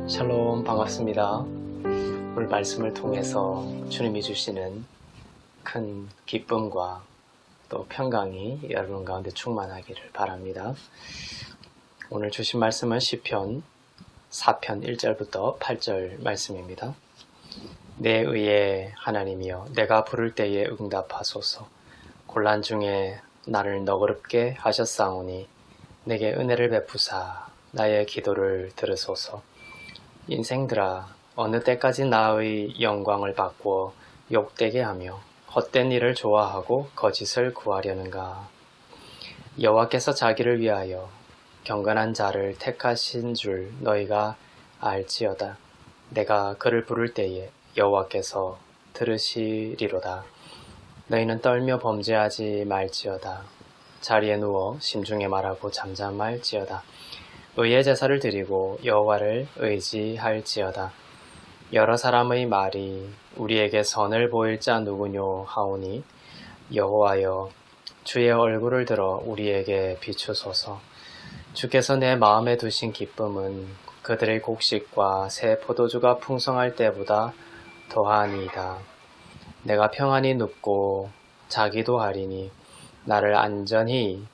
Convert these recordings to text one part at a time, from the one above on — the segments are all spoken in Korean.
샬롬, 반갑습니다. 오늘 말씀을 통해서 주님이 주시는 큰 기쁨과 또 평강이 여러분 가운데 충만하기를 바랍니다. 오늘 주신 말씀은 시편 4편 1절부터 8절 말씀입니다. 내 의의 하나님이여, 내가 부를 때에 응답하소서. 곤란 중에 나를 너그럽게 하셨사오니 내게 은혜를 베푸사 나의 기도를 들으소서. 인생들아, 어느 때까지 나의 영광을 바꾸어 욕되게 하며 헛된 일을 좋아하고 거짓을 구하려는가. 여호와께서 자기를 위하여 경건한 자를 택하신 줄 너희가 알지어다. 내가 그를 부를 때에 여호와께서 들으시리로다. 너희는 떨며 범죄하지 말지어다. 자리에 누워 심중에 말하고 잠잠할지어다. 의의 제사를 드리고 여호와를 의지할지어다. 여러 사람의 말이 우리에게 선을 보일 자 누구뇨 하오니 여호와여, 주의 얼굴을 들어 우리에게 비추소서. 주께서 내 마음에 두신 기쁨은 그들의 곡식과 새 포도주가 풍성할 때보다 더하니이다. 내가 평안히 눕고 자기도 하리니 나를 안전히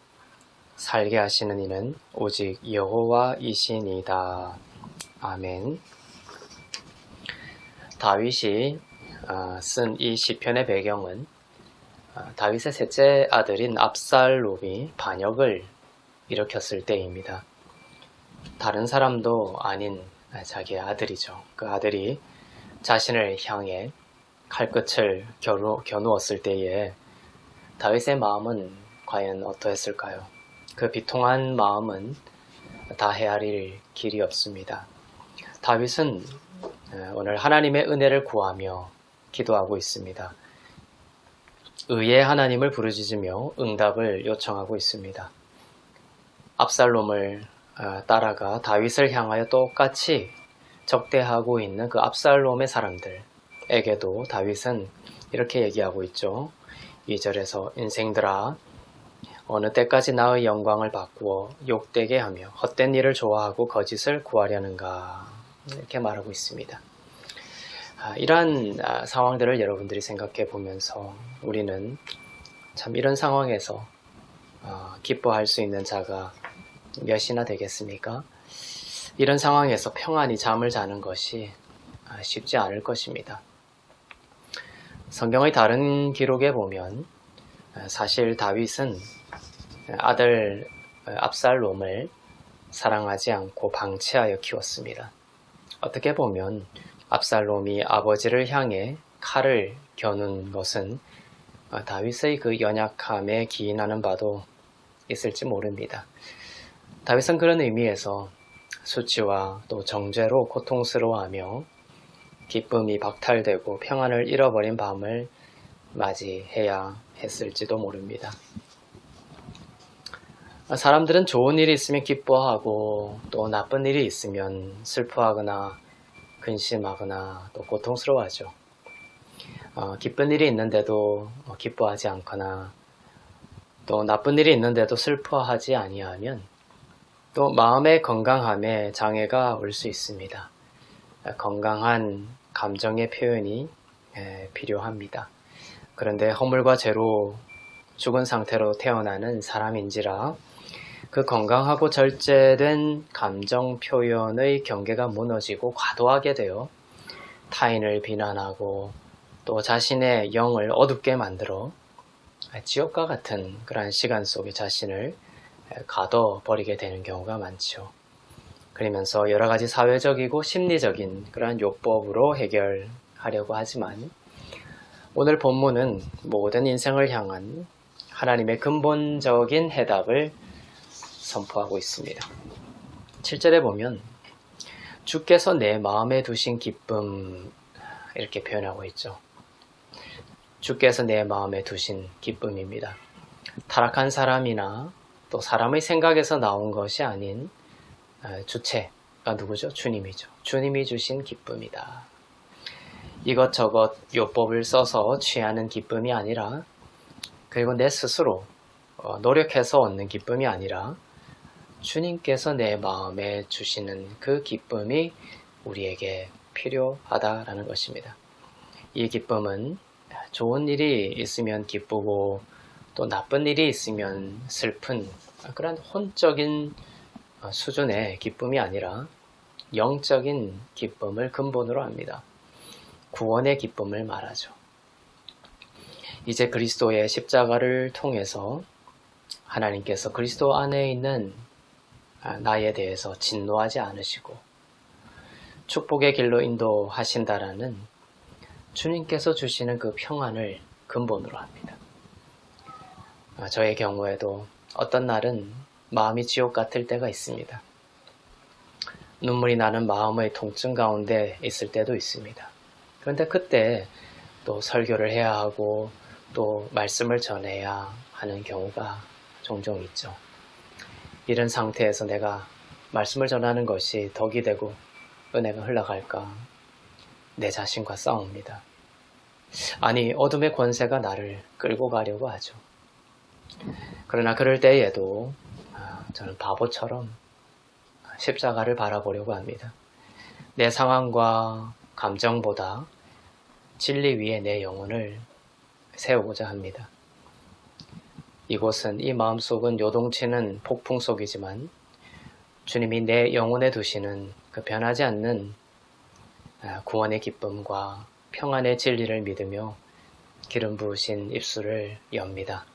살게 하시는 이는 오직 여호와이시니이다. 아멘. 다윗이 쓴 이 시편의 배경은 다윗의 셋째 아들인 압살롬이 반역을 일으켰을 때입니다. 다른 사람도 아닌 자기의 아들이죠. 그 아들이 자신을 향해 칼끝을 겨누었을 때에 다윗의 마음은 과연 어떠했을까요? 그 비통한 마음은 다 헤아릴 길이 없습니다. 다윗은 오늘 하나님의 은혜를 구하며 기도하고 있습니다. 의의 하나님을 부르짖으며 응답을 요청하고 있습니다. 압살롬을 따라가 다윗을 향하여 똑같이 적대하고 있는 그 압살롬의 사람들에게도 다윗은 이렇게 얘기하고 있죠. 2절에서 인생들아, 어느 때까지 나의 영광을 바꾸어 욕되게 하며 헛된 일을 좋아하고 거짓을 구하려는가, 이렇게 말하고 있습니다. 이러한 상황들을 여러분들이 생각해 보면서 우리는 참 이런 상황에서 기뻐할 수 있는 자가 몇이나 되겠습니까? 이런 상황에서 평안히 잠을 자는 것이 쉽지 않을 것입니다. 성경의 다른 기록에 보면 사실 다윗은 아들 압살롬을 사랑하지 않고 방치하여 키웠습니다. 어떻게 보면 압살롬이 아버지를 향해 칼을 겨눈 것은 다윗의 그 연약함에 기인하는 바도 있을지 모릅니다. 다윗은 그런 의미에서 수치와 또 정죄로 고통스러워하며 기쁨이 박탈되고 평안을 잃어버린 밤을 맞이해야 했을지도 모릅니다. 사람들은 좋은 일이 있으면 기뻐하고 또 나쁜 일이 있으면 슬퍼하거나 근심하거나 또 고통스러워하죠. 기쁜 일이 있는데도 기뻐하지 않거나 또 나쁜 일이 있는데도 슬퍼하지 아니하면 또 마음의 건강함에 장애가 올 수 있습니다. 건강한 감정의 표현이 필요합니다. 그런데 허물과 죄로 죽은 상태로 태어나는 사람인지라 그 건강하고 절제된 감정 표현의 경계가 무너지고 과도하게 되어 타인을 비난하고 또 자신의 영을 어둡게 만들어 지옥과 같은 그러한 시간 속에 자신을 가둬버리게 되는 경우가 많죠. 그러면서 여러 가지 사회적이고 심리적인 그러한 요법으로 해결하려고 하지만 오늘 본문은 모든 인생을 향한 하나님의 근본적인 해답을 선포하고 있습니다. 7절에 보면 주께서 내 마음에 두신 기쁨, 이렇게 표현하고 있죠. 주께서 내 마음에 두신 기쁨입니다. 타락한 사람이나 또 사람의 생각에서 나온 것이 아닌 주체가 누구죠? 주님이죠. 주님이 주신 기쁨이다. 이것저것 요법을 써서 취하는 기쁨이 아니라, 그리고 내 스스로 노력해서 얻는 기쁨이 아니라 주님께서 내 마음에 주시는 그 기쁨이 우리에게 필요하다라는 것입니다. 이 기쁨은 좋은 일이 있으면 기쁘고 또 나쁜 일이 있으면 슬픈 그런 혼적인 수준의 기쁨이 아니라 영적인 기쁨을 근본으로 합니다. 구원의 기쁨을 말하죠. 이제 그리스도의 십자가를 통해서 하나님께서 그리스도 안에 있는 나에 대해서 진노하지 않으시고 축복의 길로 인도하신다라는 주님께서 주시는 그 평안을 근본으로 합니다. 저의 경우에도 어떤 날은 마음이 지옥 같을 때가 있습니다. 눈물이 나는 마음의 통증 가운데 있을 때도 있습니다. 그런데 그때 또 설교를 해야 하고 또 말씀을 전해야 하는 경우가 종종 있죠. 이런 상태에서 내가 말씀을 전하는 것이 덕이 되고 은혜가 흘러갈까 내 자신과 싸웁니다. 아니 어둠의 권세가 나를 끌고 가려고 하죠. 그러나 그럴 때에도 저는 바보처럼 십자가를 바라보려고 합니다. 내 상황과 감정보다 진리 위에 내 영혼을 세우고자 합니다. 이곳은 이 마음속은 요동치는 폭풍 속이지만 주님이 내 영혼에 두시는 그 변하지 않는 구원의 기쁨과 평안의 진리를 믿으며 기름 부으신 입술을 엽니다.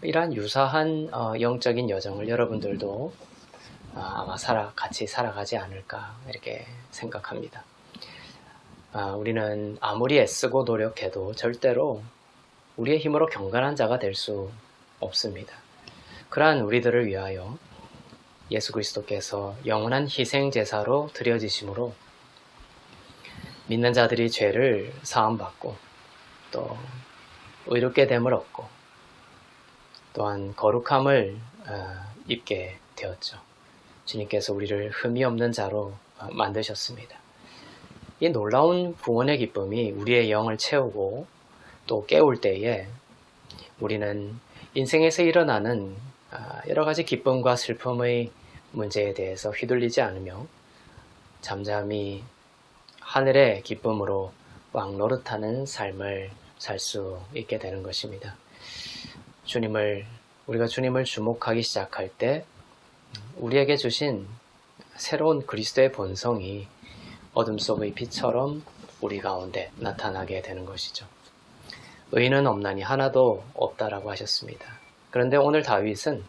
이러한 유사한 영적인 여정을 여러분들도 아마 같이 살아가지 않을까 이렇게 생각합니다. 우리는 아무리 애쓰고 노력해도 절대로 우리의 힘으로 경건한 자가 될 수 없습니다. 그러한 우리들을 위하여 예수 그리스도께서 영원한 희생 제사로 드려지심으로 믿는 자들이 죄를 사함받고 또 의롭게 됨을 얻고 또한 거룩함을 입게 되었죠. 주님께서 우리를 흠이 없는 자로 만드셨습니다. 이 놀라운 구원의 기쁨이 우리의 영을 채우고 또 깨울 때에 우리는 인생에서 일어나는 여러 가지 기쁨과 슬픔의 문제에 대해서 휘둘리지 않으며 잠잠히 하늘의 기쁨으로 왕노릇하는 삶을 살 수 있게 되는 것입니다. 우리가 주님을 주목하기 시작할 때 우리에게 주신 새로운 그리스도의 본성이 어둠 속의 빛처럼 우리 가운데 나타나게 되는 것이죠. 의인은 없나니 하나도 없다라고 하셨습니다. 그런데 오늘 다윗은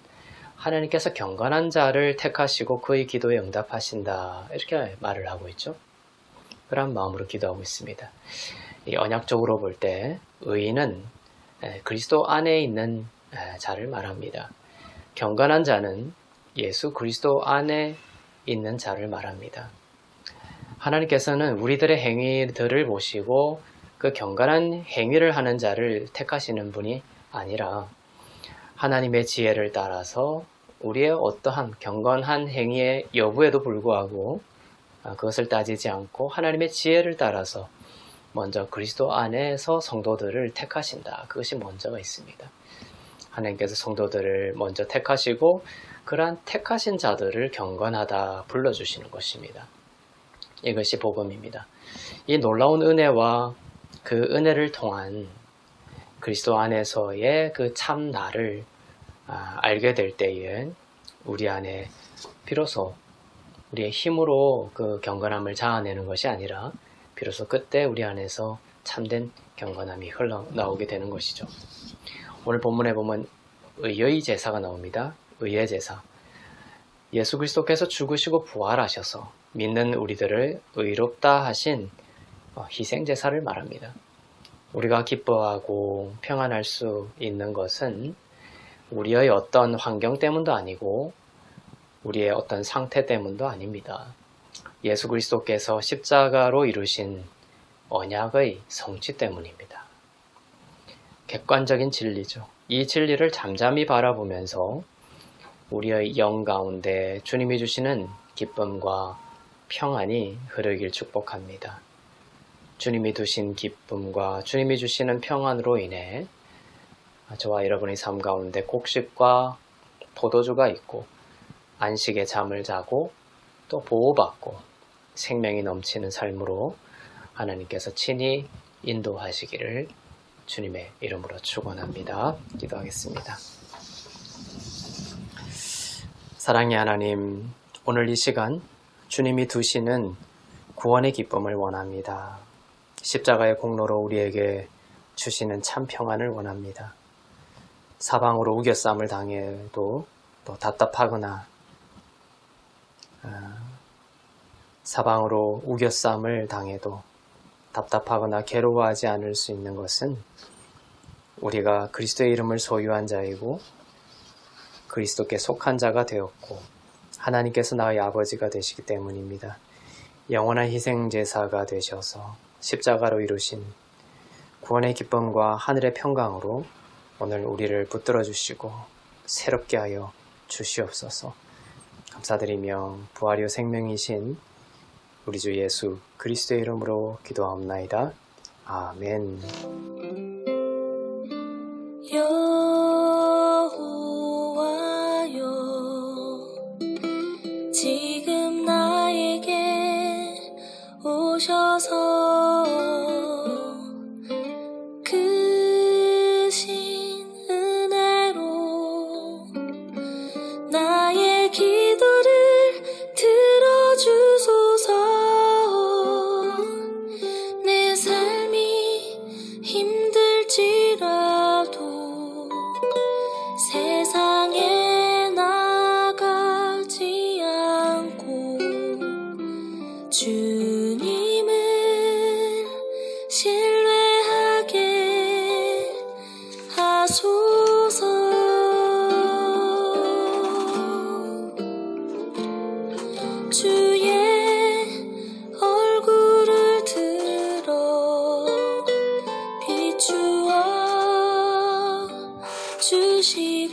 하나님께서 경건한 자를 택하시고 그의 기도에 응답하신다 이렇게 말을 하고 있죠. 그런 마음으로 기도하고 있습니다. 이 언약적으로 볼 때 의인은 그리스도 안에 있는 자를 말합니다. 경건한 자는 예수 그리스도 안에 있는 자를 말합니다. 하나님께서는 우리들의 행위들을 보시고 그 경건한 행위를 하는 자를 택하시는 분이 아니라 하나님의 지혜를 따라서 우리의 어떠한 경건한 행위의 여부에도 불구하고 그것을 따지지 않고 하나님의 지혜를 따라서 먼저 그리스도 안에서 성도들을 택하신다. 그것이 먼저가 있습니다. 하나님께서 성도들을 먼저 택하시고 그러한 택하신 자들을 경건하다 불러주시는 것입니다. 이것이 복음입니다. 이 놀라운 은혜와 그 은혜를 통한 그리스도 안에서의 그 참 나를 알게 될 때에 우리 안에 비로소 우리의 힘으로 그 경건함을 자아내는 것이 아니라 비로소 그때 우리 안에서 참된 경건함이 흘러나오게 되는 것이죠. 오늘 본문에 보면 의의 제사가 나옵니다. 의의 제사. 예수 그리스도께서 죽으시고 부활하셔서 믿는 우리들을 의롭다 하신 희생 제사를 말합니다. 우리가 기뻐하고 평안할 수 있는 것은 우리의 어떤 환경 때문도 아니고 우리의 어떤 상태 때문도 아닙니다. 예수 그리스도께서 십자가로 이루신 언약의 성취 때문입니다. 객관적인 진리죠. 이 진리를 잠잠히 바라보면서 우리의 영 가운데 주님이 주시는 기쁨과 평안이 흐르길 축복합니다. 주님이 두신 기쁨과 주님이 주시는 평안으로 인해 저와 여러분의 삶 가운데 곡식과 포도주가 있고 안식의 잠을 자고 또 보호받고 생명이 넘치는 삶으로 하나님께서 친히 인도하시기를 주님의 이름으로 축원합니다. 기도하겠습니다. 사랑의 하나님, 오늘 이 시간 주님이 두시는 구원의 기쁨을 원합니다. 십자가의 공로로 우리에게 주시는 참 평안을 원합니다. 사방으로 우겨쌈을 당해도 또 답답하거나 사방으로 우겨쌈을 당해도 답답하거나 괴로워하지 않을 수 있는 것은 우리가 그리스도의 이름을 소유한 자이고 그리스도께 속한 자가 되었고 하나님께서 나의 아버지가 되시기 때문입니다. 영원한 희생제사가 되셔서 십자가로 이루신 구원의 기쁨과 하늘의 평강으로 오늘 우리를 붙들어 주시고 새롭게 하여 주시옵소서. 감사드리며 부활이요 생명이신 우리 주 예수 그리스도의 이름으로 기도하옵나이다. 아멘. 여호와여, 지금 나에게 오셔서 크신 은혜로 나의 기도를 들어주소서. 내 삶이 힘들지라도 세상에 나가지 않고 주님을 신뢰하게 하소서. 주의 얼굴을 들어 비추어 주시고